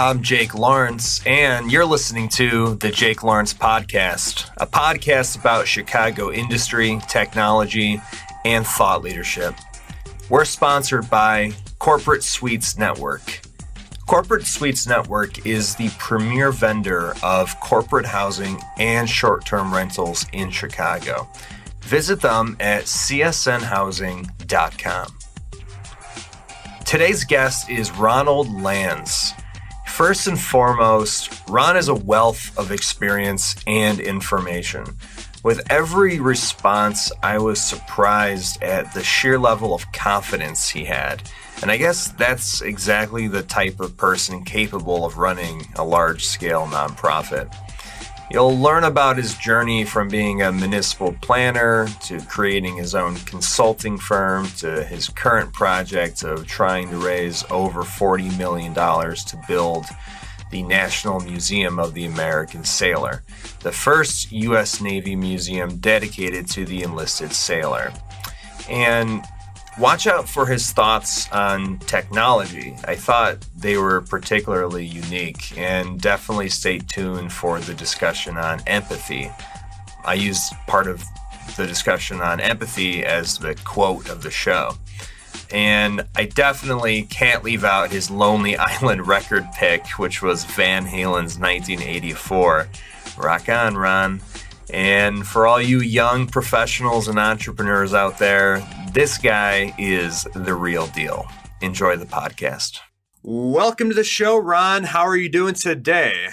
I'm Jake Lawrence, and you're listening to the Jake Lawrence Podcast, a podcast about Chicago industry, technology, and thought leadership. We're sponsored by Corporate Suites Network. Corporate Suites Network is the premier vendor of corporate housing and short-term rentals in Chicago. Visit them at csnhousing.com. Today's guest is Ronald Lanz. First and foremost, Ron has a wealth of experience and information. With every response, I was surprised at the sheer level of confidence he had. And I guess that's exactly the type of person capable of running a large-scale nonprofit. You'll learn about his journey from being a municipal planner to creating his own consulting firm to his current project of trying to raise over $40 million to build the National Museum of the American Sailor, the first U.S. Navy museum dedicated to the enlisted sailor. And watch out for his thoughts on technology. I thought they were particularly unique, and definitely stay tuned for the discussion on empathy. I used part of the discussion on empathy as the quote of the show. And I definitely can't leave out his Lonely Island record pick, which was Van Halen's 1984. Rock on, Ron. And for all you young professionals and entrepreneurs out there, this guy is the real deal. Enjoy the podcast. Welcome to the show, Ron. How are you doing today?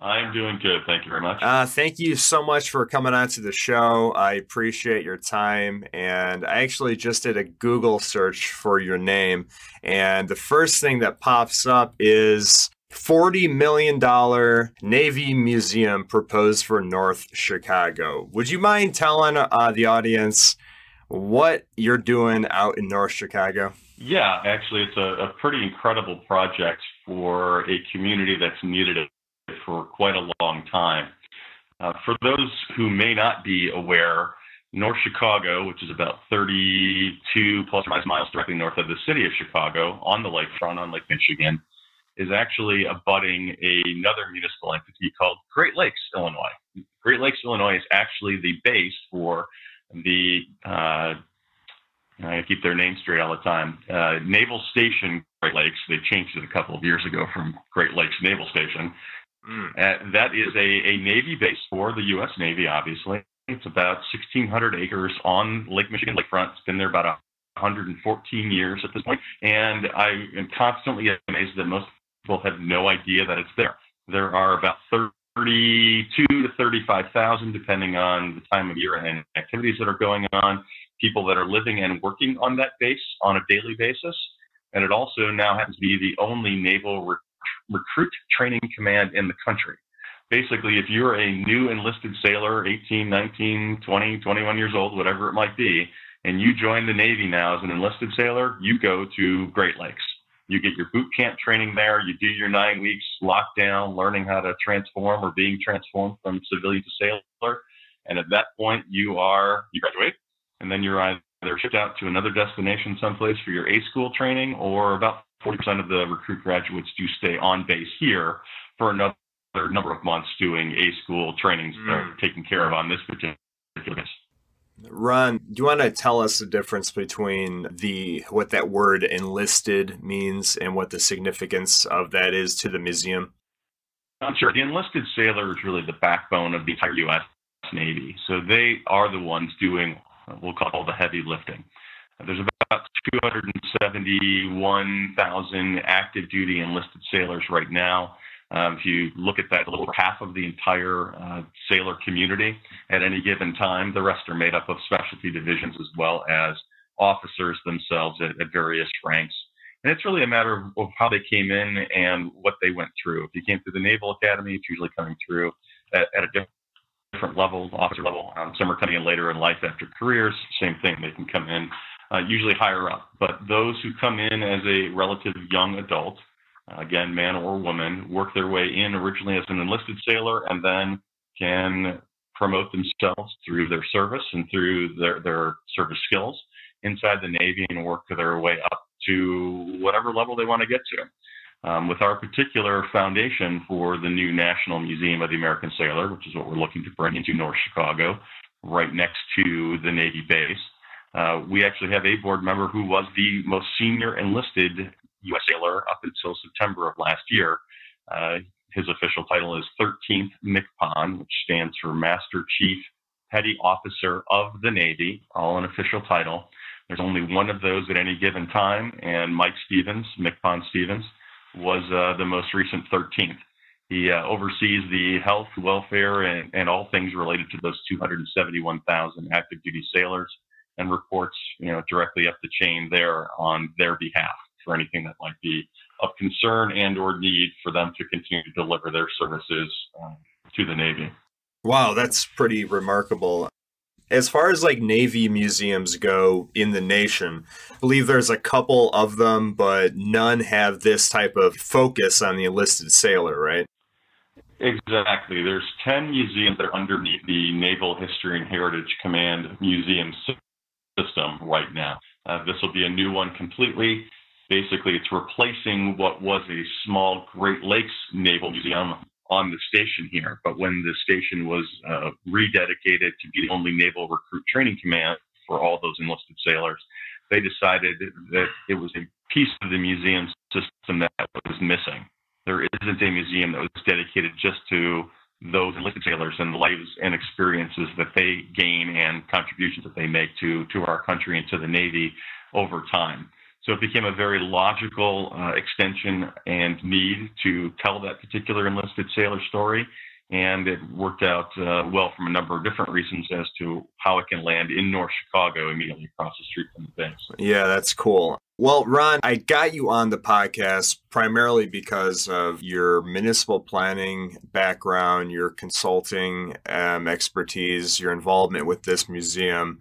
I'm doing good. Thank you very much. Thank you so much for coming on to the show. I appreciate your time. And I actually just did a Google search for your name. And the first thing that pops up is $40 million Navy Museum proposed for North Chicago. Would you mind telling the audience what you're doing out in North Chicago? Yeah, actually, it's a pretty incredible project for a community that's needed it for quite a long time. For those who may not be aware, North Chicago, which is about 32 plus or minus miles directly north of the city of Chicago on the lakefront on Lake Michigan, is actually abutting another municipal entity called Great Lakes, Illinois. Great Lakes, Illinois is actually the base for the, I keep their name straight all the time, Naval Station Great Lakes. They changed it a couple of years ago from Great Lakes Naval Station. That is a Navy base for the U.S. Navy, obviously. It's about 1,600 acres on Lake Michigan lakefront. It's been there about 114 years at this point. And I am constantly amazed that most people have no idea that it's there. There are about 32 to 35,000, depending on the time of year and activities that are going on, people that are living and working on that base on a daily basis. And it also now happens to be the only naval recruit training command in the country. Basically, if you're a new enlisted sailor, 18, 19, 20, 21 years old, whatever it might be, and you join the Navy now as an enlisted sailor, you go to Great Lakes. You get your boot camp training there. You do your 9 weeks locked down, learning how to transform or being transformed from civilian to sailor. And at that point, you graduate, and then you're either shipped out to another destination someplace for your A school training, or about 40% of the recruit graduates do stay on base here for another number of months doing A school trainings that are taken care of on this particular base. Ron, do you want to tell us the difference between what that word enlisted means and what the significance of that is to the museum? Sure. The enlisted sailor is really the backbone of the entire U.S. Navy. So they are the ones doing, we'll call the heavy lifting. There's about 271,000 active duty enlisted sailors right now. If you look at that, a little over half of the entire sailor community at any given time. The rest are made up of specialty divisions as well as officers themselves at various ranks. And it's really a matter of how they came in and what they went through. If you came through the Naval Academy, it's usually coming through at a different level, officer level. Some are coming in later in life after careers. Same thing, they can come in usually higher up. But those who come in as a relative young adult, again, man or woman, work their way in originally as an enlisted sailor and then can promote themselves through their service and through their service skills inside the Navy and work their way up to whatever level they want to get to. with our particular foundation for the new National Museum of the American Sailor, which is what we're looking to bring into North Chicago, right next to the Navy base. We actually have a board member who was the most senior enlisted U.S. sailor up until September of last year. His official title is 13th MCPON, which stands for Master Chief Petty Officer of the Navy, all an official title. There's only one of those at any given time, and Mike Stevens, MCPON Stevens, was the most recent 13th. He oversees the health, welfare, and all things related to those 271,000 active duty sailors, and reports, directly up the chain there on their behalf for anything that might be of concern and or need for them to continue to deliver their services to the Navy. Wow, that's pretty remarkable. As far as like Navy museums go in the nation, I believe there's a couple of them, but none have this type of focus on the enlisted sailor, right? Exactly. There's 10 museums that are underneath the Naval History and Heritage Command Museum system right now. This will be a new one completely. Basically, it's replacing what was a small Great Lakes Naval Museum on the station here. But when the station was rededicated to be the only Naval Recruit Training Command for all those enlisted sailors, they decided that it was a piece of the museum system that was missing. There isn't a museum that was dedicated just to those enlisted sailors and the lives and experiences that they gain and contributions that they make to our country and to the Navy over time. So it became a very logical extension and need to tell that particular enlisted sailor story. And it worked out well from a number of different reasons as to how it can land in North Chicago immediately across the street from the base. Yeah, that's cool. Well, Ron, I got you on the podcast primarily because of your municipal planning background, your consulting expertise, your involvement with this museum.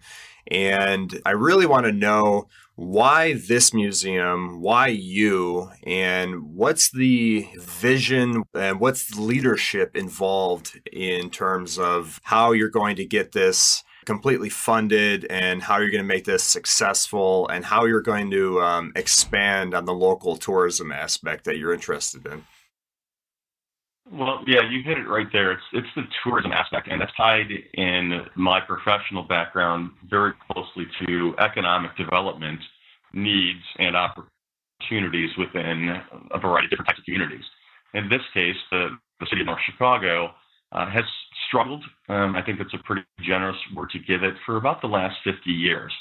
And I really want to know why this museum, why you, and what's the vision and what's the leadership involved in terms of how you're going to get this completely funded and how you're going to make this successful and how you're going to expand on the local tourism aspect that you're interested in. Well, yeah, you hit it right there. It's the tourism aspect, and that's tied in my professional background very closely to economic development needs and opportunities within a variety of different types of communities. In this case, the city of North Chicago has struggled. I think that's a pretty generous word to give it for about the last 50 years.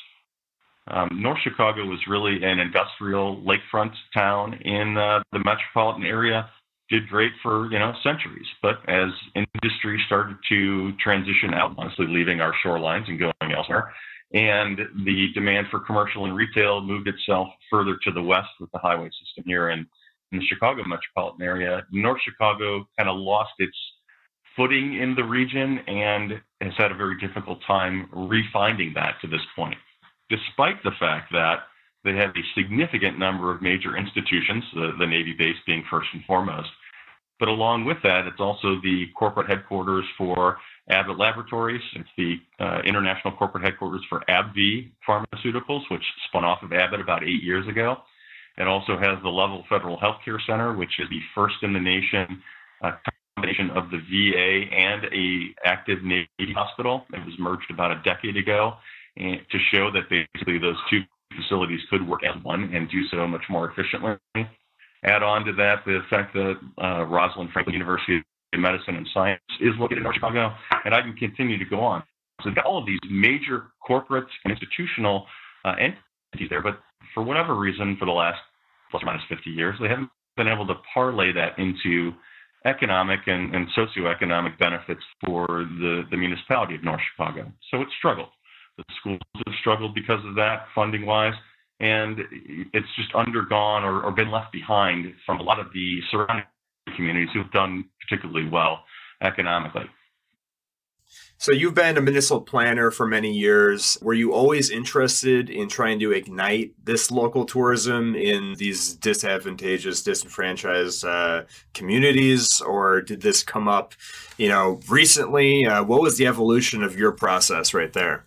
North Chicago was really an industrial lakefront town in the metropolitan area. Did great for centuries, but as industry started to transition out, honestly leaving our shorelines and going elsewhere, and the demand for commercial and retail moved itself further to the west with the highway system here in the Chicago metropolitan area, North Chicago kind of lost its footing in the region and has had a very difficult time refinding that to this point, despite the fact that they have a significant number of major institutions, the Navy base being first and foremost. But along with that, it's also the corporate headquarters for Abbott Laboratories. It's the international corporate headquarters for AbbVie Pharmaceuticals, which spun off of Abbott about 8 years ago. It also has the Lovell Federal Healthcare Center, which is the first in the nation combination of the VA and a active Navy hospital. It was merged about a decade ago and to show that basically those two facilities could work as one and do so much more efficiently. Add on to that the fact that Rosalind Franklin University of Medicine and Science is located in North Chicago, and I can continue to go on. So we've got all of these major corporate and institutional entities there, but for whatever reason, for the last plus or minus 50 years, they haven't been able to parlay that into economic and socioeconomic benefits for the municipality of North Chicago. So it's struggled. The schools have struggled because of that, funding-wise, and it's just undergone or been left behind from a lot of the surrounding communities who have done particularly well economically. So you've been a municipal planner for many years. Were you always interested in trying to ignite this local tourism in these disadvantageous, disenfranchised communities, or did this come up, recently? What was the evolution of your process right there?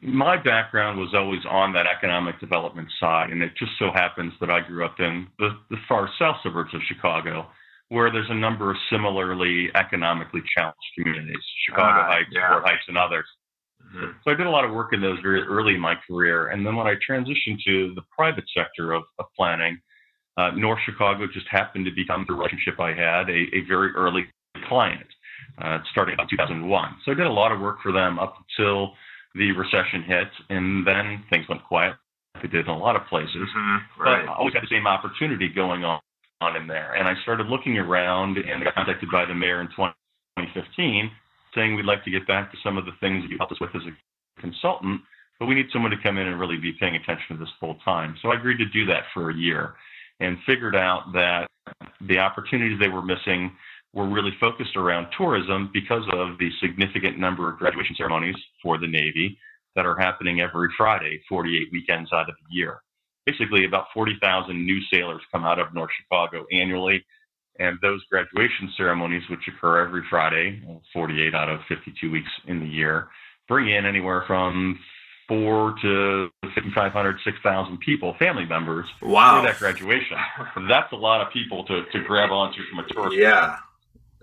My background was always on that economic development side, and it just so happens that I grew up in the far south suburbs of Chicago, where there's a number of similarly economically challenged communities, Chicago Heights, Fort Heights, and others. Mm-hmm. So I did a lot of work in those very early in my career. And then when I transitioned to the private sector of planning, North Chicago just happened to become the relationship I had, a very early client, starting about 2001. So I did a lot of work for them up until the recession hit, and then things went quiet. They did in a lot of places. Mm-hmm. Right. But I always had the same opportunity going on in there. And I started looking around and got contacted by the mayor in 2015 saying we'd like to get back to some of the things that you helped us with as a consultant, but we need someone to come in and really be paying attention to this full time. So I agreed to do that for a year and figured out that the opportunities they were missing were really focused around tourism because of the significant number of graduation ceremonies for the Navy that are happening every Friday, 48 weekends out of the year. Basically, about 40,000 new sailors come out of North Chicago annually, and those graduation ceremonies, which occur every Friday, 48 out of 52 weeks in the year, bring in anywhere from 4,000 to 5,500, 6,000 people, family members, wow, for that graduation. That's a lot of people to grab onto from a tourist. Yeah.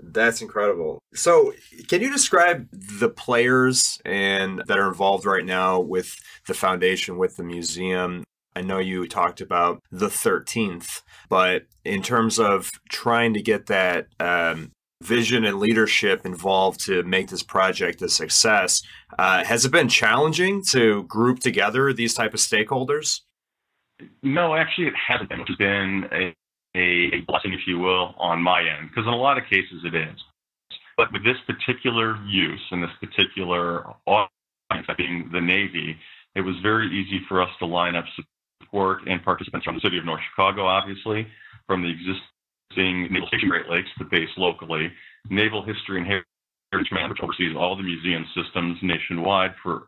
That's incredible. So can you describe the players and that are involved right now with the foundation, with the museum? I know you talked about the 13th, but in terms of trying to get that vision and leadership involved to make this project a success, has it been challenging to group together these type of stakeholders? No, actually it hasn't been, which has been a blessing, if you will, on my end, because in a lot of cases it is. But with this particular use and this particular audience, that being the Navy, it was very easy for us to line up support and participants from the city of North Chicago, obviously, from the existing Naval Station Great Lakes, the base locally, Naval History and Heritage Command, which oversees all the museum systems nationwide for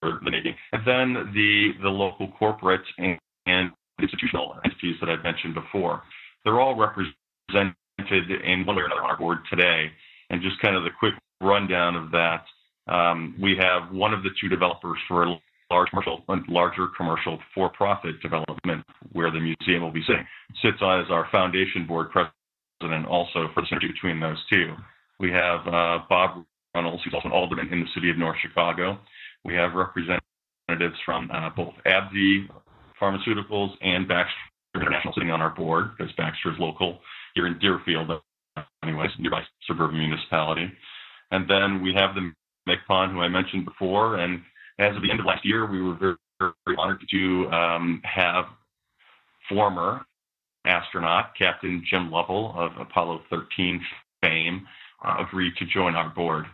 the Navy, and then the local corporate and institutional entities that I've mentioned before. They're all represented in one way or another on our board today. And just kind of the quick rundown of that, we have one of the two developers for a larger commercial for-profit development where the museum will be sitting. Sits as our foundation board president also for the synergy between those two. We have Bob Ronalds, who's also an alderman in the city of North Chicago. We have representatives from both AbbVie Pharmaceuticals and Baxter International sitting on our board, because Baxter is local here in Deerfield, anyways, nearby suburban municipality. And then we have the McPon, who I mentioned before. And as of the end of last year, we were very, very honored to have former astronaut Captain Jim Lovell of Apollo 13 fame agree to join our board.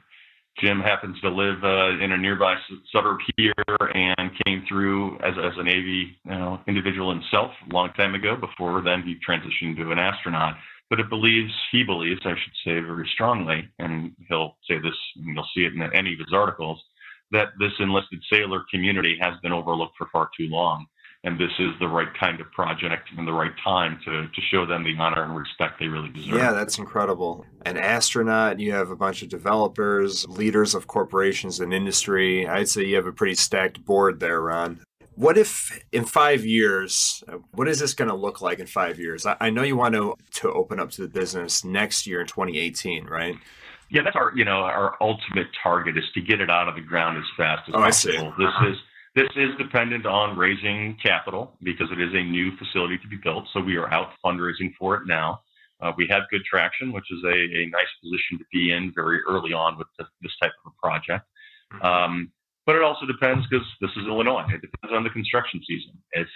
Jim happens to live in a nearby suburb here and came through as a Navy individual himself a long time ago. Before then, he transitioned to an astronaut. But he believes, I should say very strongly, and he'll say this, and you'll see it in any of his articles, that this enlisted sailor community has been overlooked for far too long. And this is the right kind of project and the right time to show them the honor and respect they really deserve. Yeah, that's incredible. An astronaut, you have a bunch of developers, leaders of corporations and industry. I'd say you have a pretty stacked board there, Ron. What if in 5 years, what is this going to look like in 5 years? I know you want to open up to the business next year in 2018, right? Yeah, that's our ultimate target is to get it out of the ground as fast as possible. I see. This is dependent on raising capital because it is a new facility to be built. So we are out fundraising for it now. We have good traction, which is a nice position to be in very early on with this type of a project. But it also depends, because this is Illinois. It depends on the construction season. If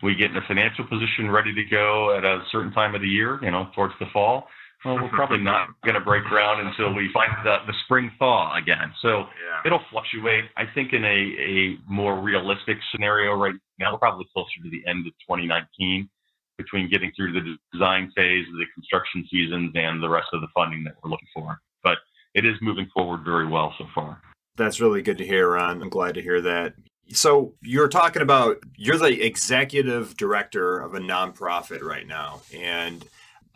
we get in a financial position ready to go at a certain time of the year, towards the fall, well, we're probably not going to break ground until we find the spring thaw again. So It'll fluctuate. I think in a more realistic scenario right now, we're probably closer to the end of 2019 between getting through the design phase, the construction seasons, and the rest of the funding that we're looking for. But it is moving forward very well so far. That's really good to hear, Ron. I'm glad to hear that. So you're talking about, you're the executive director of a nonprofit right now. And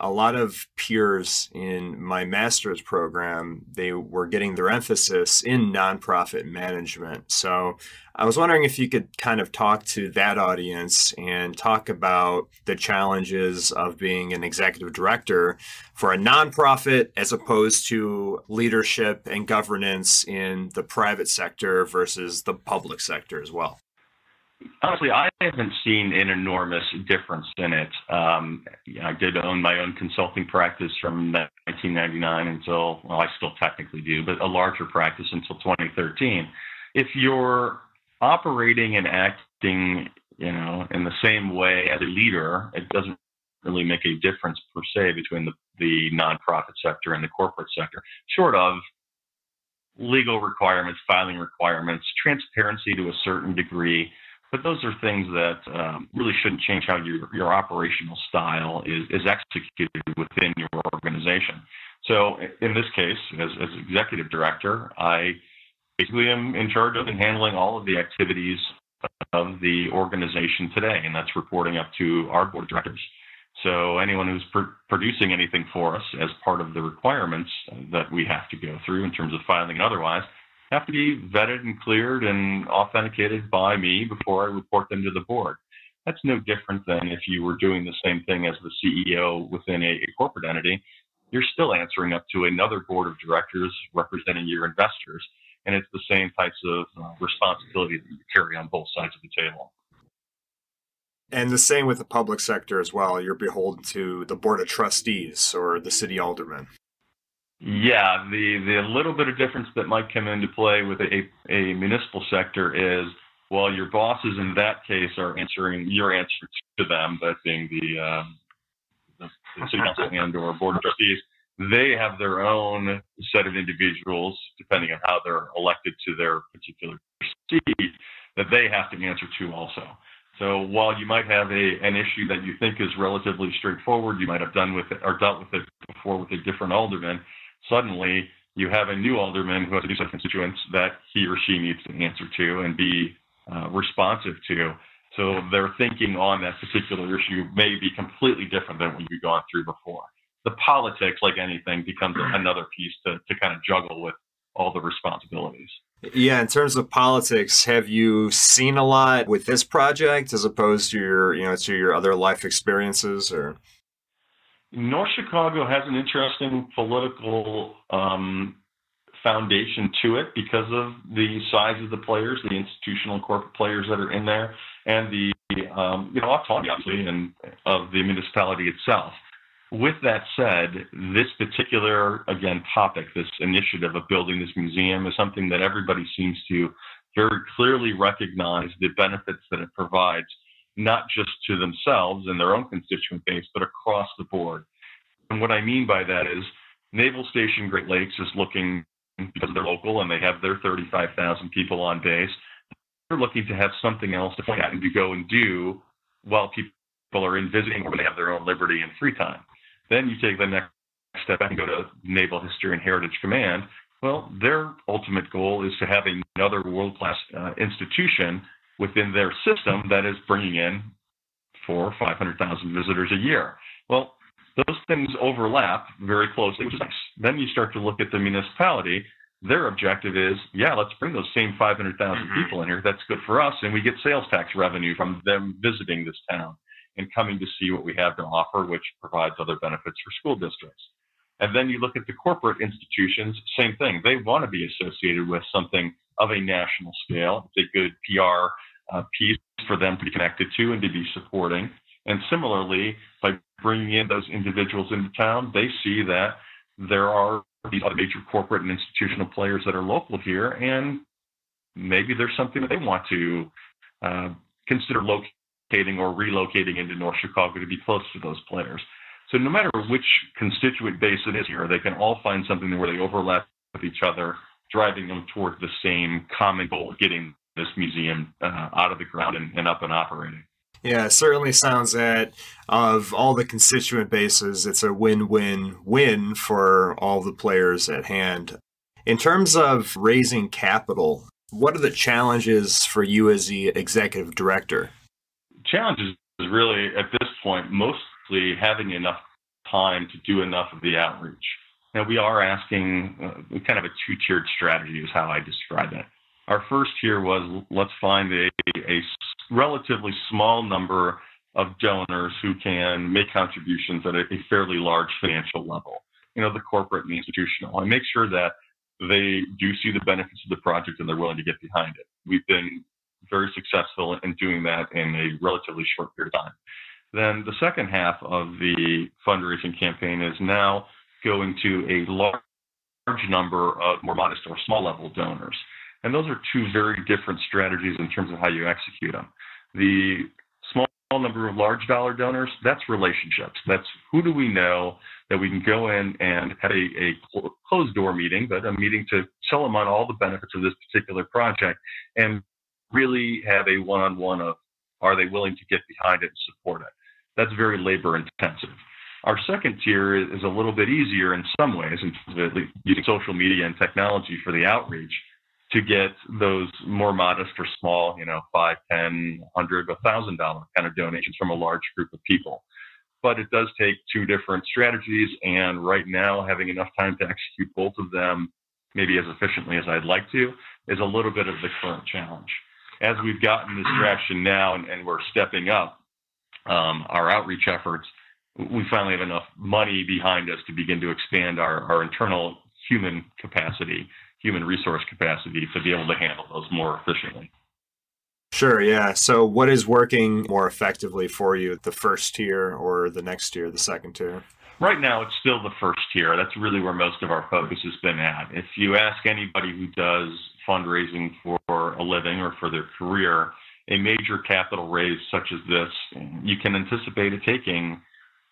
a lot of peers in my master's program, they were getting their emphasis in nonprofit management. So I was wondering if you could kind of talk to that audience and talk about the challenges of being an executive director for a nonprofit as opposed to leadership and governance in the private sector versus the public sector as well. Honestly, I haven't seen an enormous difference in it. I did own my own consulting practice from 1999 until, well, I still technically do, but a larger practice until 2013. If you're operating and acting, in the same way as a leader, it doesn't really make a difference per se between the nonprofit sector and the corporate sector, short of legal requirements, filing requirements, transparency to a certain degree. But those are things that really shouldn't change how your operational style is executed within your organization. So in this case, as executive director, I basically am in charge of and handling all of the activities of the organization today, and that's reporting up to our board of directors. So anyone who's producing anything for us as part of the requirements that we have to go through in terms of filing and otherwise, have to be vetted and cleared and authenticated by me before I report them to the board. That's no different than if you were doing the same thing as the CEO within a corporate entity. You're still answering up to another board of directors representing your investors, and it's the same types of responsibility that you carry on both sides of the table. And the same with the public sector as well. You're beholden to the board of trustees or the city alderman. Yeah, the little bit of difference that might come into play with a municipal sector is, well, your bosses in that case are answering your answer to them, that being the city council and or board of trustees. They have their own set of individuals, depending on how they're elected to their particular seat, that they have to answer to also. So while you might have an issue that you think is relatively straightforward, you might have done with it or dealt with it before with a different alderman, suddenly you have a new alderman who has a new set of constituents that he or she needs to answer to and be responsive to. So their thinking on that particular issue may be completely different than what you've gone through before. The politics, like anything, becomes another piece to kind of juggle with all the responsibilities. Yeah, in terms of politics, have you seen a lot with this project as opposed to your other life experiences, or? North Chicago has an interesting political foundation to it because of the size of the players, the institutional and corporate players that are in there, and the autonomy, obviously, and of the municipality itself. With that said, this particular, again, topic, this initiative of building this museum is something that everybody seems to very clearly recognize the benefits that it provides, not just to themselves and their own constituent base, but across the board. And what I mean by that is Naval Station Great Lakes is looking, because they're local and they have their 35,000 people on base, they're looking to have something else to point at and to go and do while people are in visiting or when they have their own liberty and free time. Then you take the next step back and go to Naval History and Heritage Command. Well, their ultimate goal is to have another world-class institution within their system that is bringing in 400,000 or 500,000 visitors a year. Well, those things overlap very closely, which is nice. Then you start to look at the municipality. Their objective is, let's bring those same 500,000 people in here. That's good for us, and we get sales tax revenue from them visiting this town and coming to see what we have to offer, which provides other benefits for school districts. And then you look at the corporate institutions, same thing. They want to be associated with something of a national scale. It's a good PR piece for them to be connected to and to be supporting. And similarly, by bringing in those individuals into town, they see that there are these other major corporate and institutional players that are local here, and maybe there's something that they want to consider locating or relocating into North Chicago to be close to those players. So no matter which constituent base it is here, they can all find something where they overlap with each other, driving them toward the same common goal of getting this museum out of the ground and up and operating. Yeah, it certainly sounds that of all the constituent bases, it's a win-win-win for all the players at hand. In terms of raising capital, what are the challenges for you as the executive director? Challenge is really, at this point, mostly having enough time to do enough of the outreach. Now, we are asking kind of a two-tiered strategy is how I describe it. Our first tier was let's find a relatively small number of donors who can make contributions at a fairly large financial level, the corporate and the institutional, and make sure that they do see the benefits of the project and they're willing to get behind it. We've been very successful in doing that in a relatively short period of time. Then the second half of the fundraising campaign is now going to a large number of more modest or small level donors. And those are two very different strategies in terms of how you execute them. The small number of large dollar donors, that's relationships. That's who do we know that we can go in and have a closed door meeting, but a meeting to tell them on all the benefits of this particular project and really have a one-on-one of are they willing to get behind it and support it. That's very labor intensive. Our second tier is a little bit easier in some ways in terms of using social media and technology for the outreach to get those more modest or small, $5, $10, $100, $1,000 kind of donations from a large group of people. But it does take two different strategies, and right now having enough time to execute both of them maybe as efficiently as I'd like to is a little bit of the current challenge. As we've gotten this traction now and we're stepping up our outreach efforts, we finally have enough money behind us to begin to expand our internal human resource capacity to be able to handle those more efficiently. Sure, yeah. So what is working more effectively for you, the first tier or the next tier, the second tier? Right now, it's still the first tier. That's really where most of our focus has been at. If you ask anybody who does fundraising for a living or for their career, a major capital raise such as this, you can anticipate it taking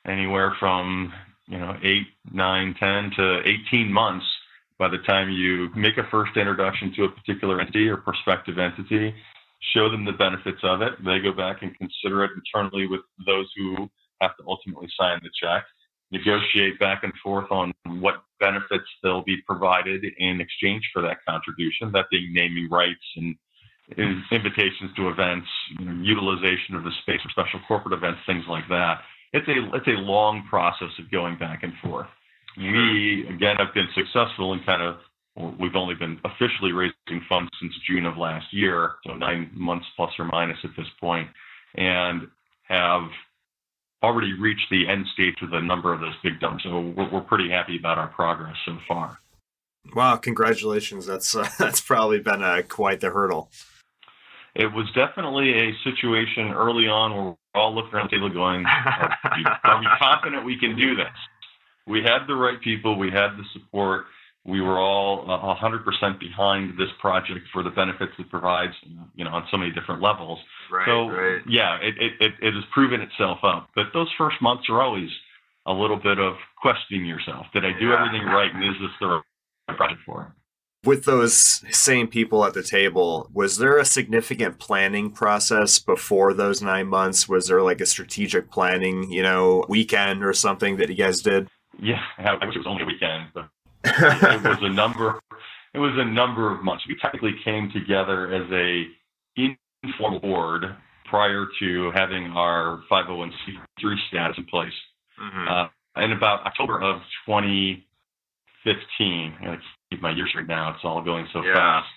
anywhere from 8, 9, 10 to 18 months by the time you make a first introduction to a particular entity or prospective entity, show them the benefits of it. They go back and consider it internally with those who have to ultimately sign the check, negotiate back and forth on what benefits they'll be provided in exchange for that contribution, that being naming rights and invitations to events, utilization of the space for special corporate events, things like that. It's a long process of going back and forth. We, again, have been successful in we've only been officially raising funds since June of last year, so 9 months plus or minus at this point, and have already reached the end stage with a number of those big donors. So we're pretty happy about our progress so far. Wow, congratulations. That's probably been quite the hurdle. It was definitely a situation early on where we're all looking around the table going, are we confident we can do this? We had the right people. We had the support. We were all 100% behind this project for the benefits it provides, on so many different levels. Right. Yeah, it has proven itself out. But those first months are always a little bit of questioning yourself. Did I do everything right? And is this the right project for it? With those same people at the table, was there a significant planning process before those 9 months? Was there like a strategic planning, weekend or something that you guys did? Yeah, I wish it was only a weekend, but it was a number of months. We technically came together as a informal board prior to having our 501c3 status in place. In about October of 2015, I keep my years right now, it's all going so fast.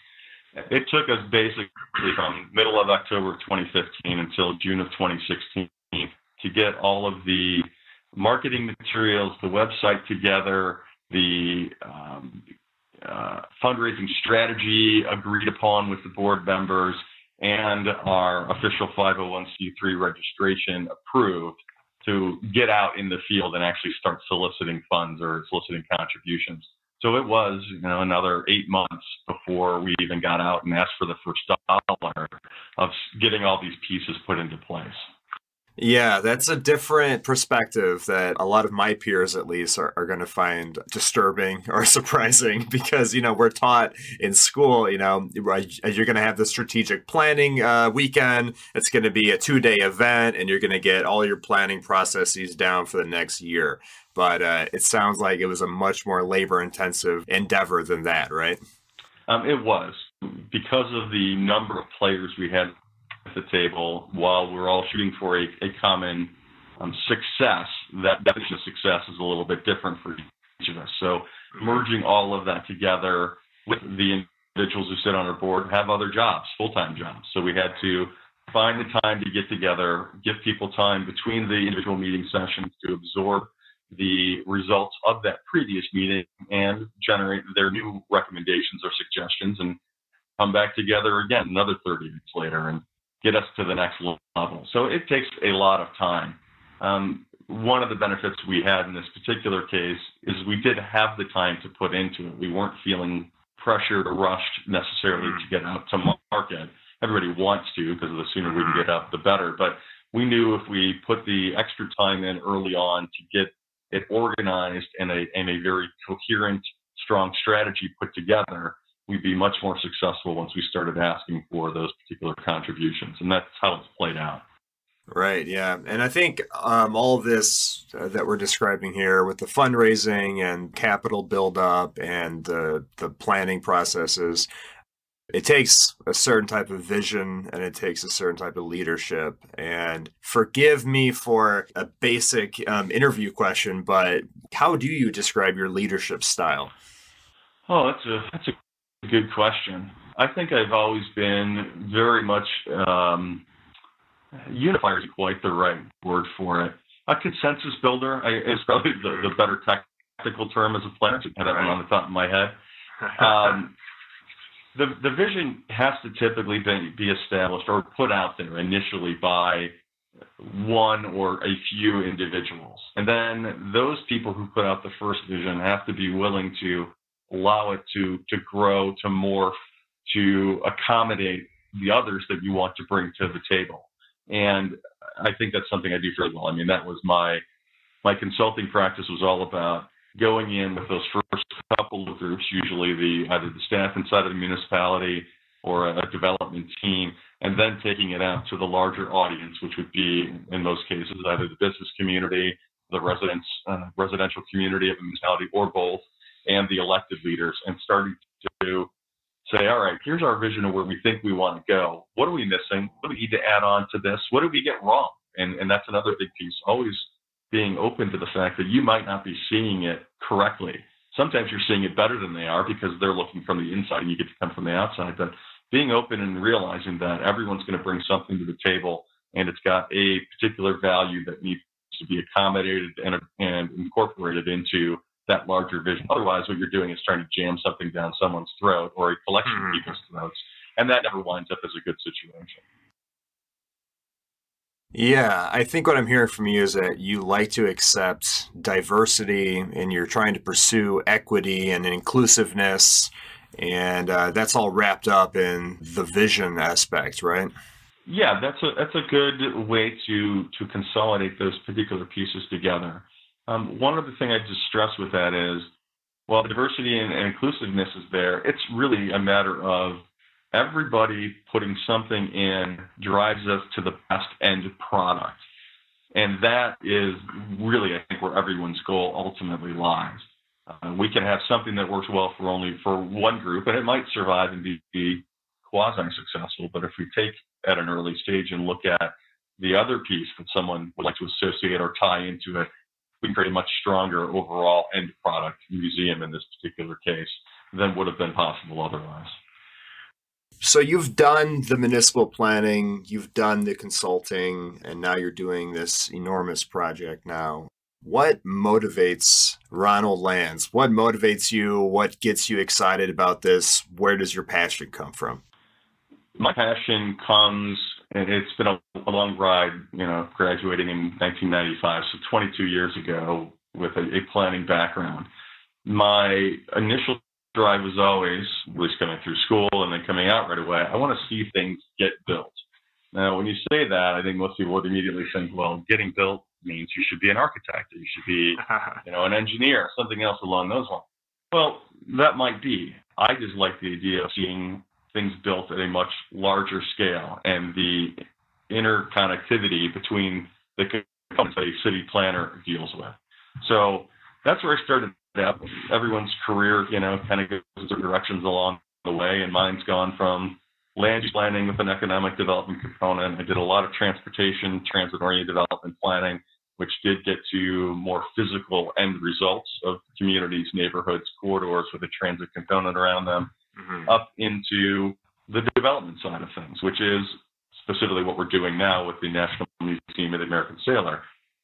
It took us basically from middle of October of 2015 until June of 2016 to get all of the marketing materials, the website together, the fundraising strategy agreed upon with the board members, and our official 501c3 registration approved to get out in the field and actually start soliciting funds or soliciting contributions. So it was, another 8 months before we even got out and asked for the first dollar of getting all these pieces put into place. Yeah, that's a different perspective that a lot of my peers, at least, are going to find disturbing or surprising because, we're taught in school, you're going to have the strategic planning weekend. It's going to be a 2-day event and you're going to get all your planning processes down for the next year. But it sounds like it was a much more labor-intensive endeavor than that, right? It was. Because of the number of players we had at the table, while we're all shooting for a common success, that definition of success is a little bit different for each of us. So merging all of that together with the individuals who sit on our board have other jobs, full-time jobs. So we had to find the time to get together, give people time between the individual meeting sessions to absorb the results of that previous meeting and generate their new recommendations or suggestions, and come back together again another 30 minutes later and get us to the next level. So it takes a lot of time. One of the benefits we had in this particular case is we did have the time to put into it. We weren't feeling pressured or rushed necessarily to get out to market. Everybody wants to, because the sooner we can get up, the better. But we knew if we put the extra time in early on to get it organized and a very coherent, strong strategy put together, we'd be much more successful once we started asking for those particular contributions. And that's how it's played out. Right, yeah. And I think all of this that we're describing here with the fundraising and capital buildup and the planning processes, it takes a certain type of vision and it takes a certain type of leadership. And forgive me for a basic interview question, but how do you describe your leadership style? Oh, that's a good question. I think I've always been very much unifier is quite the right word for it. A consensus builder is probably the better technical term as a planner. I had that one on the top of my head. The vision has to typically be established or put out there initially by one or a few individuals. And then those people who put out the first vision have to be willing to allow it to grow, to morph, to accommodate the others that you want to bring to the table. And I think that's something I do very well. I mean, that was my consulting practice was all about going in with those first couple of groups, usually either the staff inside of the municipality or a development team, and then taking it out to the larger audience, which would be, in most cases, either the business community, the residential community of the municipality, or both, and the elected leaders, and starting to say, all right, here's our vision of where we think we want to go. What are we missing? What do we need to add on to this? What did we get wrong? And that's another big piece, always being open to the fact that you might not be seeing it correctly. Sometimes you're seeing it better than they are because they're looking from the inside and you get to come from the outside. But being open and realizing that everyone's going to bring something to the table and it's got a particular value that needs to be accommodated and incorporated into that larger vision. Otherwise, what you're doing is trying to jam something down someone's throat or a collection of people's throats, and that never winds up as a good situation. Yeah, I think what I'm hearing from you is that you like to accept diversity and you're trying to pursue equity and inclusiveness, and that's all wrapped up in the vision aspect, right? Yeah, that's a good way to consolidate those particular pieces together. One other thing I just stress with that is, while diversity and inclusiveness is there, it's really a matter of everybody putting something in drives us to the best end product. And that is really, I think, where everyone's goal ultimately lies. We can have something that works well for one group, and it might survive and be quasi-successful. But if we take at an early stage and look at the other piece that someone would like to associate or tie into it, we can create a much stronger overall end product, museum in this particular case, than would have been possible otherwise. So you've done the municipal planning, you've done the consulting, and now you're doing this enormous project now. What motivates Ronald Lanz? What motivates you? What gets you excited about this? Where does your passion come from? My passion comes, and it's been a long ride, graduating in 1995, so 22 years ago, with a planning background. My initial drive was always, at least coming through school and then coming out right away, I want to see things get built. Now, when you say that, I think most people would immediately think, well, getting built means you should be an architect, or you should be, an engineer, something else along those lines. Well, that might be. I just like the idea of seeing things built at a much larger scale and the interconnectivity between the components that a city planner deals with. So that's where I started out. Everyone's career, kind of goes in directions along the way, and mine's gone from land use planning with an economic development component. I did a lot of transportation, transit-oriented development planning, which did get to more physical end results of communities, neighborhoods, corridors with a transit component around them, up into the development side of things, which is specifically what we're doing now with the National Museum of the American Sailor,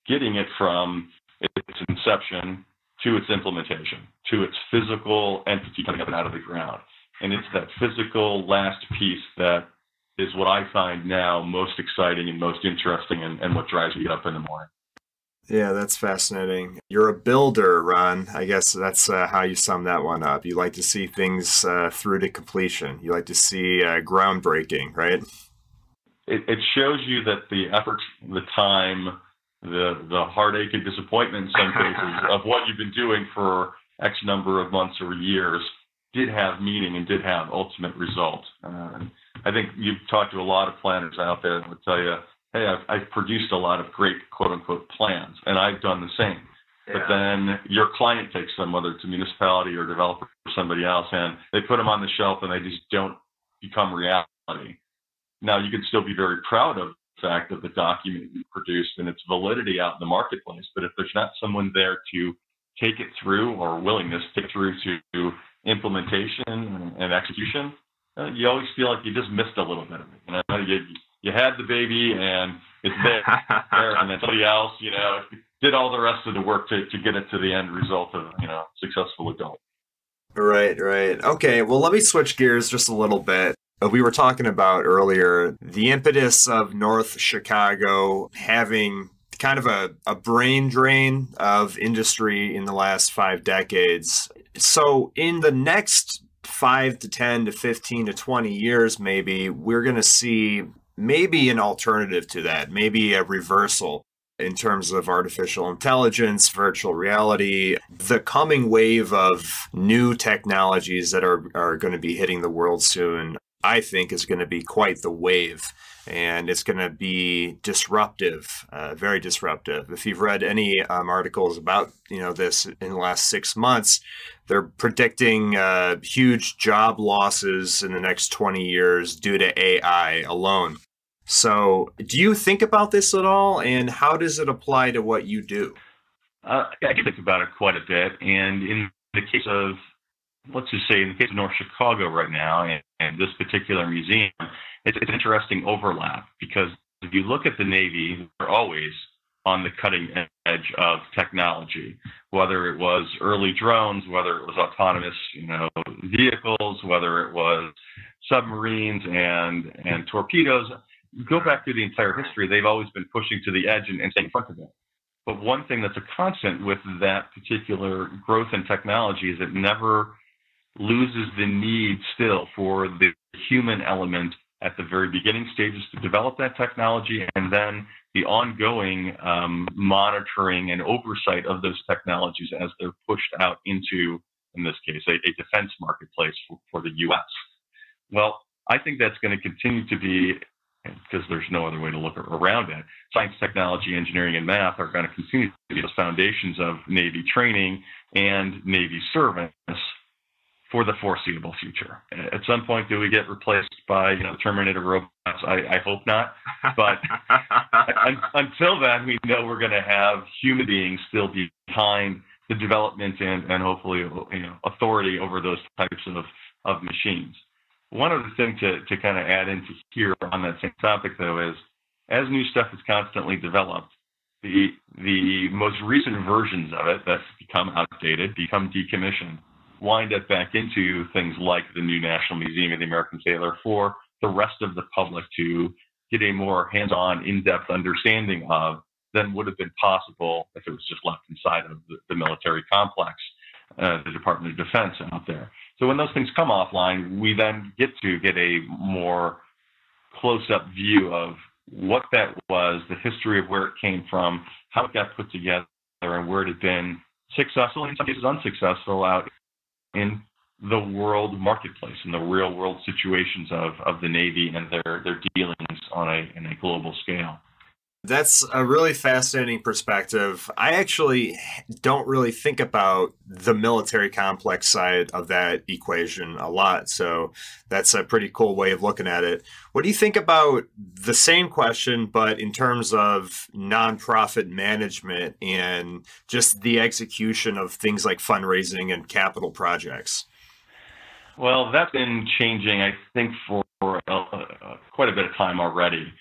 getting it from its inception to its implementation, to its physical entity coming up and out of the ground. And it's that physical last piece that is what I find now most exciting and most interesting, and what drives me up in the morning. Yeah, that's fascinating. You're a builder, Ron. I guess that's how you sum that one up. You like to see things through to completion. You like to see groundbreaking, right? It shows you that the effort, the time, the heartache and disappointment in some cases of what you've been doing for X number of months or years did have meaning and did have ultimate results. I think you've talked to a lot of planners out there that would tell you, hey, I've produced a lot of great quote-unquote plans, and I've done the same. Yeah. But then your client takes them, whether it's a municipality or a developer or somebody else, and they put them on the shelf and they just don't become reality. Now, you can still be very proud of the fact that the document you produced and its validity out in the marketplace, but if there's not someone there to take it through, or willingness to take it through to implementation and execution, you always feel like you just missed a little bit of it. You know, you had the baby and it's there, and then somebody else, did all the rest of the work to get it to the end result of, successful adult. Right. Okay, well, let me switch gears just a little bit. We were talking about earlier the impetus of North Chicago having kind of a brain drain of industry in the last 5 decades. So in the next 5 to 10 to 15 to 20 years, maybe we're going to see maybe an alternative to that, maybe a reversal in terms of artificial intelligence, virtual reality, the coming wave of new technologies that are going to be hitting the world soon. I think is going to be quite the wave, and it's going to be disruptive, very disruptive. If you've read any articles about this in the last 6 months, they're predicting huge job losses in the next 20 years due to AI alone. So do you think about this at all, and how does it apply to what you do? I can think about it quite a bit, and in the case of, let's just say in the case of North Chicago right now and this particular museum, it's an interesting overlap, because if you look at the Navy, they're always on the cutting edge of technology, whether it was early drones, whether it was autonomous vehicles, whether it was submarines and torpedoes. Go back through the entire history, they've always been pushing to the edge and staying in front of it. But one thing that's a constant with that particular growth in technology is it never loses the need still for the human element at the very beginning stages to develop that technology, and then the ongoing monitoring and oversight of those technologies as they're pushed out into, in this case, a defense marketplace for the U.S. Well, I think that's going to continue to be, because there's no other way to look around it, science, technology, engineering, and math are going to continue to be the foundations of Navy training and Navy service for the foreseeable future. At some point, do we get replaced by Terminator robots? I hope not. But until then, we know we're going to have human beings still behind the development and hopefully authority over those types of machines. One other thing to kind of add into here on that same topic, though, is as new stuff is constantly developed, the most recent versions of it that's become outdated, become decommissioned, wind up back into things like the new National Museum of the American Sailor for the rest of the public to get a more hands-on, in-depth understanding of than would have been possible if it was just left inside of the military complex, the Department of Defense out there. So when those things come offline, we then get a more close-up view of what that was, the history of where it came from, how it got put together, and where it had been successful, and in some cases unsuccessful, out in the world marketplace, in the real-world situations of the Navy and their dealings in a global scale. That's a really fascinating perspective. I actually don't really think about the military complex side of that equation a lot. So that's a pretty cool way of looking at it. What do you think about the same question, but in terms of nonprofit management and just the execution of things like fundraising and capital projects? Well, that's been changing, I think, for quite a bit of time already.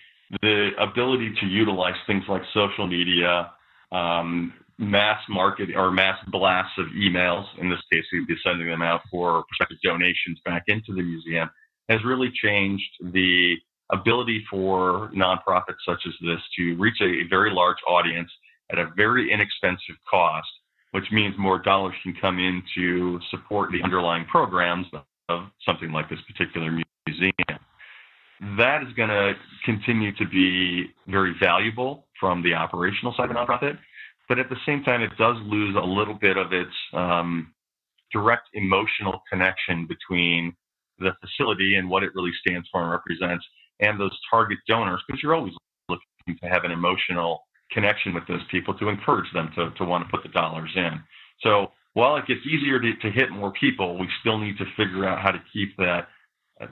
The ability to utilize things like social media, mass market or mass blasts of emails, in this case, we'd be sending them out for prospective donations back into the museum, has really changed the ability for nonprofits such as this to reach a very large audience at a very inexpensive cost, which means more dollars can come in to support the underlying programs of something like this particular museum. That is going to continue to be very valuable from the operational side of a nonprofit, but at the same time, it does lose a little bit of its direct emotional connection between the facility and what it really stands for and represents, and those target donors, because you're always looking to have an emotional connection with those people to encourage them to want to put the dollars in. So while it gets easier to hit more people, we still need to figure out how to keep that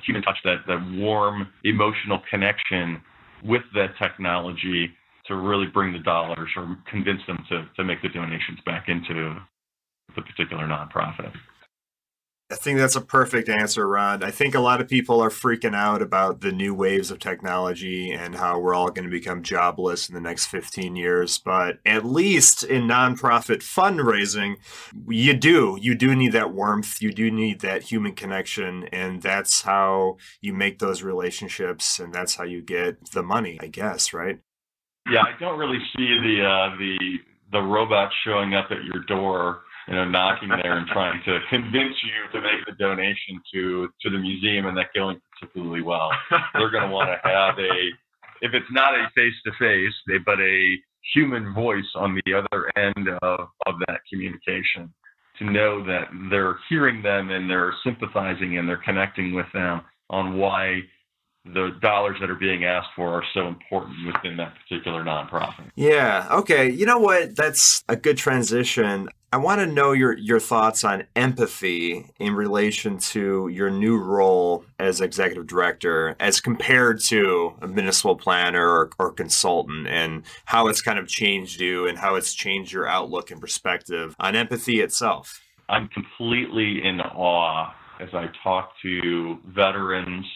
human touch, that warm emotional connection with that technology to really bring the dollars or convince them to make the donations back into the particular nonprofit. I think that's a perfect answer, Ron. I think a lot of people are freaking out about the new waves of technology and how we're all going to become jobless in the next 15 years. But at least in nonprofit fundraising, you do need that warmth. You do need that human connection. And that's how you make those relationships. And that's how you get the money, I guess, right? Yeah, I don't really see the robot showing up at your door, knocking there and trying to convince you to make the donation to the museum, and that going particularly well. They're going to want to have if it's not a face-to-face, but a human voice on the other end of that communication, to know that they're hearing them and they're sympathizing and they're connecting with them on why the dollars that are being asked for are so important within that particular nonprofit. Yeah. Okay. You know what? That's a good transition. I want to know your thoughts on empathy in relation to your new role as executive director as compared to a municipal planner or consultant, and how it's kind of changed you and how it's changed your outlook and perspective on empathy itself. I'm completely in awe as I talk to veterans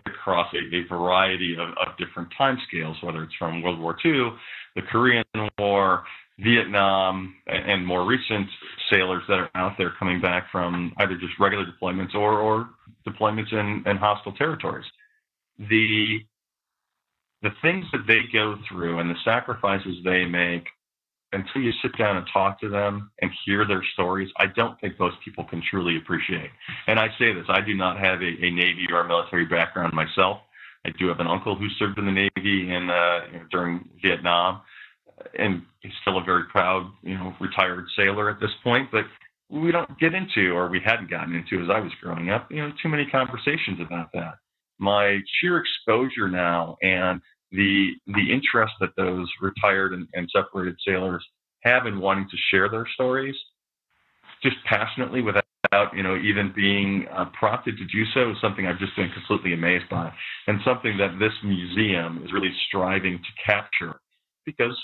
across a variety of different timescales, whether it's from World War II, the Korean War, Vietnam, and more recent sailors that are out there coming back from either just regular deployments or deployments in hostile territories. The things that they go through and the sacrifices they make, until you sit down and talk to them and hear their stories, I don't think most people can truly appreciate. And I say this, I do not have a Navy or a military background myself. I do have an uncle who served in the Navy during Vietnam, and he's still a very proud, retired sailor at this point. But we don't get into, or we hadn't gotten into as I was growing up, too many conversations about that. My sheer exposure now and the interest that those retired and separated sailors have in wanting to share their stories just passionately without even being prompted to do so is something I've just been completely amazed by, and something that this museum is really striving to capture, because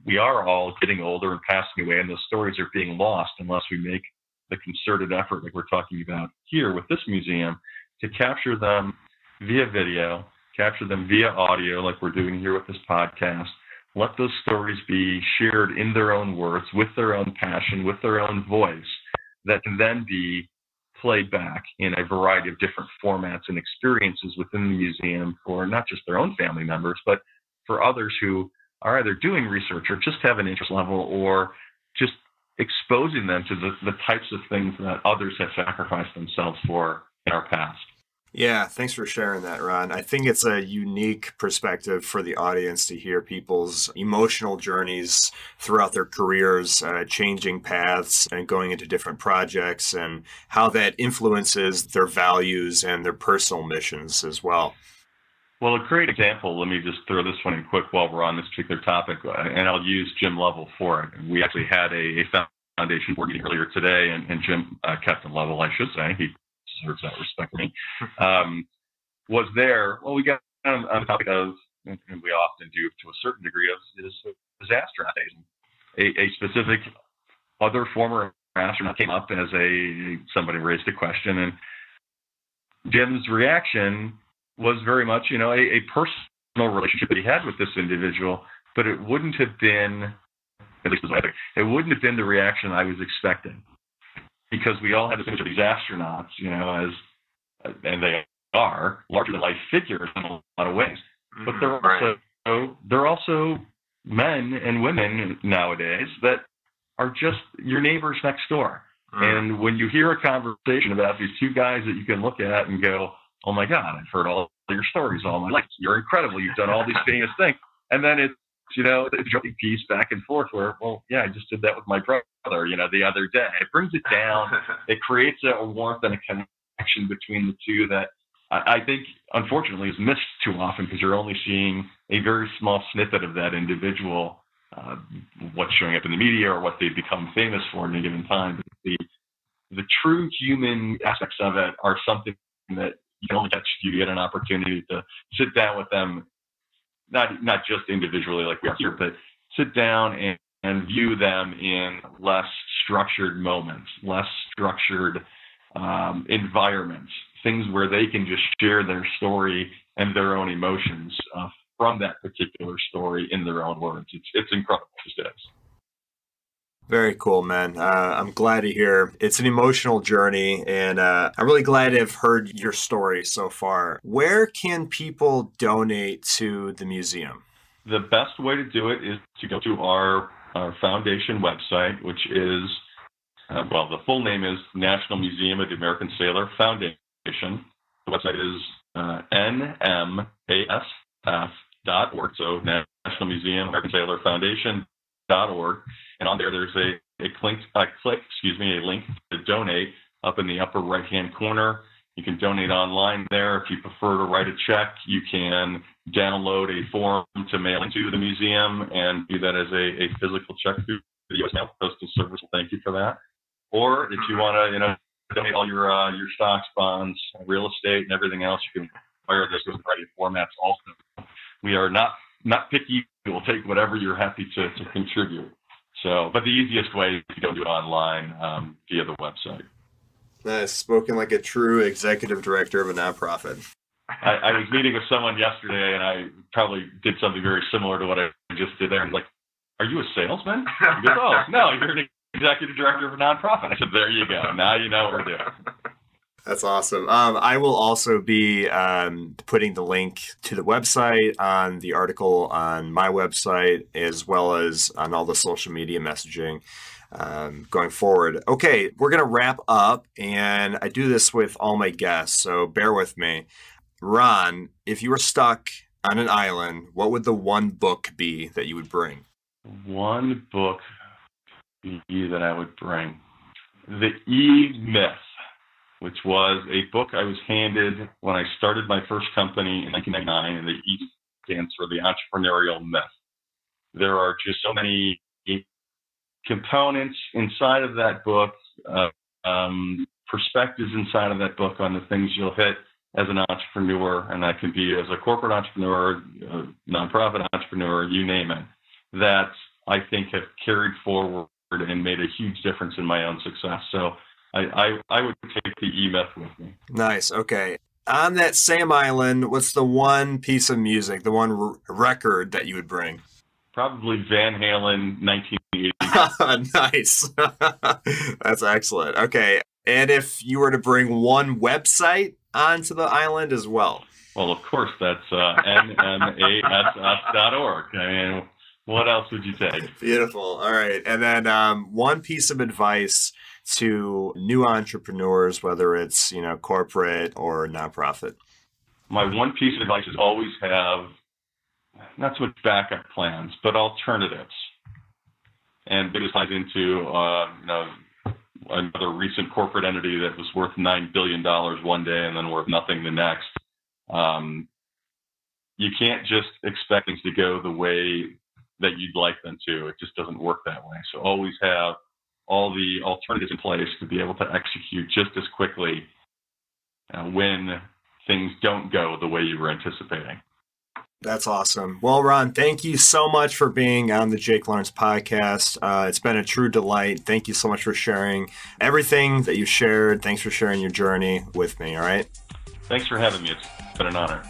we are all getting older and passing away, and those stories are being lost unless we make the concerted effort like we're talking about here with this museum to capture them via video, capture them via audio like we're doing here with this podcast. Let those stories be shared in their own words, with their own passion, with their own voice, that can then be played back in a variety of different formats and experiences within the museum for not just their own family members, but for others who are either doing research or just have an interest level, or just exposing them to the types of things that others have sacrificed themselves for in our past. Yeah, thanks for sharing that, Ron. I think it's a unique perspective for the audience to hear people's emotional journeys throughout their careers, changing paths and going into different projects, and how that influences their values and their personal missions as well. Well, a great example, let me just throw this one in quick while we're on this particular topic, and I'll use Jim Lovell for it. We actually had a foundation board meeting earlier today, and Jim, Captain Lovell, I should say, he deserves that respect for me, was there. Well, we got on the topic of, and we often do to a certain degree, of is disaster adaptation. A specific other former astronaut came up as somebody raised a question, and Jim's reaction was very much, a personal relationship that he had with this individual, but it wouldn't have been, at least it wouldn't have been the reaction I was expecting, because we all have this image of these astronauts, and they are larger than life figures in a lot of ways, but they're also men and women nowadays that are just your neighbors next door. And when you hear a conversation about these two guys that you can look at and go, oh my God, I've heard all your stories all my life. You're incredible. You've done all these famous things. And then it's, a joking piece back and forth where, well, yeah, I just did that with my brother, the other day. It brings it down. It creates a warmth and a connection between the two that I think, unfortunately, is missed too often, because you're only seeing a very small snippet of that individual, what's showing up in the media or what they've become famous for in a given time. But the true human aspects of it are something that you can only catch if you get an opportunity to sit down with them, not just individually like we are here, but sit down and view them in less structured moments, less structured environments, things where they can just share their story and their own emotions from that particular story in their own words. It's incredible. It is. Very cool, man. I'm glad to hear. It's an emotional journey, and I'm really glad to have heard your story so far. Where can people donate to the museum? The best way to do it is to go to our foundation website, which is, the full name is National Museum of the American Sailor Foundation. The website is nmasf.org, so National Museum American Sailor Foundation.org, and on there's a link to donate up in the upper right-hand corner. You can donate online there. If you prefer to write a check, you can download a form to mail into the museum and do that as a physical check through the U.S. Mail Postal Service. Thank you for that. Or if you want to, donate all your stocks, bonds, real estate, and everything else, you can wire this with a variety of formats also. We are not picky. We'll take whatever you're happy to contribute. So, but the easiest way is to go do it online via the website. Nice. Spoken like a true executive director of a nonprofit. I was meeting with someone yesterday, and I probably did something very similar to what I just did there. And like, are you a salesman? He goes, oh, no, you're an executive director of a nonprofit. I said, there you go. Now you know what we're doing. That's awesome. I will also be putting the link to the website on the article on my website, as well as on all the social media messaging going forward. Okay, we're going to wrap up, and I do this with all my guests, so bear with me. Ron, if you were stuck on an island, what would the one book be that you would bring? One book that I would bring. The E-Myth, which was a book I was handed when I started my first company in 1999, and the E stands for the entrepreneurial myth. There are just so many components inside of that book, perspectives inside of that book on the things you'll hit as an entrepreneur, and that can be as a corporate entrepreneur, a nonprofit entrepreneur, you name it, that I think have carried forward and made a huge difference in my own success. So I would take the E-Myth with me. Nice. Okay. On that same island, what's the one piece of music, the one record that you would bring? Probably Van Halen, 1980. Nice. That's excellent. Okay. And if you were to bring one website onto the island as well? Well, of course, that's nmass.org. I mean, what else would you take? Beautiful. All right. And then one piece of advice to new entrepreneurs, whether it's, corporate or nonprofit. My one piece of advice is always have not so much backup plans, but alternatives. And this ties into, another recent corporate entity that was worth $9 billion one day and then worth nothing the next. you can't just expect things to go the way that you'd like them to. It just doesn't work that way. So always have all the alternatives in place to be able to execute just as quickly when things don't go the way you were anticipating. That's awesome. Well, Ron, thank you so much for being on the Jake Lawrence podcast. It's been a true delight. Thank you so much for sharing everything that you shared. Thanks for sharing your journey with me. All right. Thanks for having me. It's been an honor.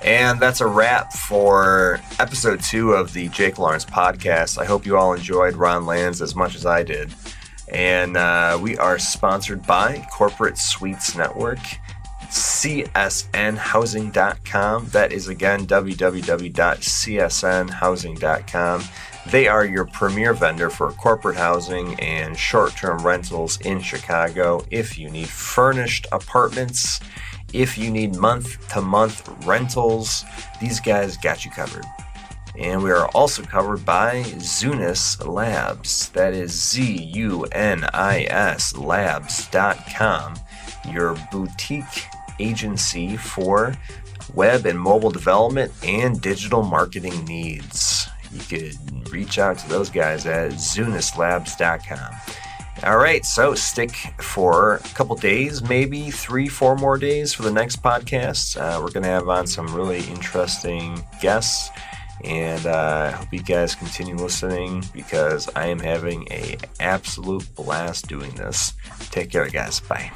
And that's a wrap for episode 2 of the Jake Lawrence podcast. I hope you all enjoyed Ron Lanz as much as I did. And we are sponsored by Corporate Suites Network, csnhousing.com. That is, again, www.csnhousing.com. They are your premier vendor for corporate housing and short-term rentals in Chicago. If you need furnished apartments, if you need month-to-month rentals, these guys got you covered. And we are also covered by Zunis Labs. That is ZUNIS Labs.com, your boutique agency for web and mobile development and digital marketing needs. You could reach out to those guys at zunislabs.com. All right, so stick for a couple days, maybe 3-4 more days for the next podcast. We're going to have on some really interesting guests, and I hope you guys continue listening because I am having an absolute blast doing this. Take care, guys. Bye.